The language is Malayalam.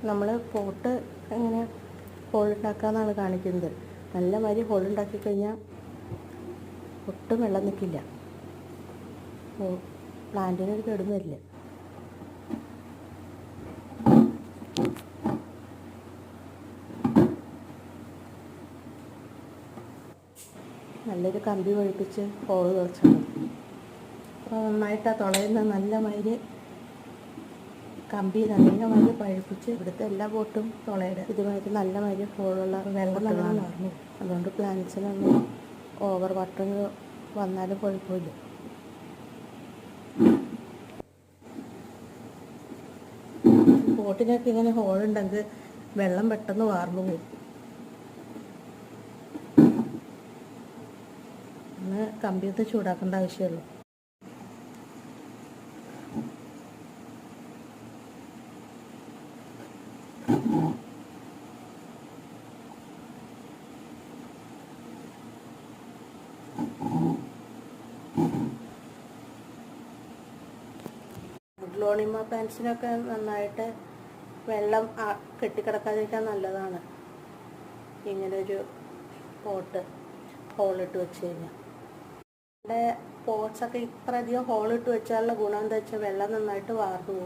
നമ്മൾ പോട്ട് എങ്ങനെ ഹോളുണ്ടാക്കാമെന്നാണ് കാണിക്കുന്നത്. നല്ല മാതിരി ഹോളുണ്ടാക്കി കഴിഞ്ഞാൽ ഒട്ടും വെള്ളം നിൽക്കില്ല, പ്ലാന്റിനൊരു കേടും വരില്ല. നല്ലൊരു കമ്പി ഒഴിപ്പിച്ച് ഹോള് തുറച്ചാൽ മതി. അപ്പോൾ നന്നായിട്ടാണ് തുളയുന്ന നല്ല മാതിരി കമ്പി നല്ല മാതിരി പഴിപ്പിച്ച് ഇവിടുത്തെ എല്ലാ പോട്ടും തുളയുടെ ഇതുമാതിരി നല്ല മാതിരി ഹോളുള്ള വെള്ളം നല്ലോണം നിറഞ്ഞു. അതുകൊണ്ട് പ്ലാന്റ്സിനൊന്നും ഓവർ വാട്ടറിങ് വന്നാലും കുഴപ്പമില്ല. പോട്ടിനൊക്കെ ഇങ്ങനെ ഹോളുണ്ടെങ്കിൽ വെള്ളം പെട്ടെന്ന് വാർന്നു പോകും. ഒന്ന് കമ്പിയൊന്ന് ചൂടാക്കേണ്ട ആവശ്യമുള്ളൂ. ഗ്ലോണിമ പ്ലാന്റ്സിനൊക്കെ നന്നായിട്ട് വെള്ളം കെട്ടിക്കിടക്കാതിരിക്കാൻ നല്ലതാണ് ഇങ്ങനൊരു പോട്ട് ഹോളിട്ട് വെച്ച് കഴിഞ്ഞാൽ. ഇവിടെ പോട്ട്സൊക്കെ ഇത്രയധികം ഹോളിട്ട് വെച്ചാലുള്ള ഗുണം എന്താ വെച്ചാൽ വെള്ളം നന്നായിട്ട് വാർന്നു പോകും.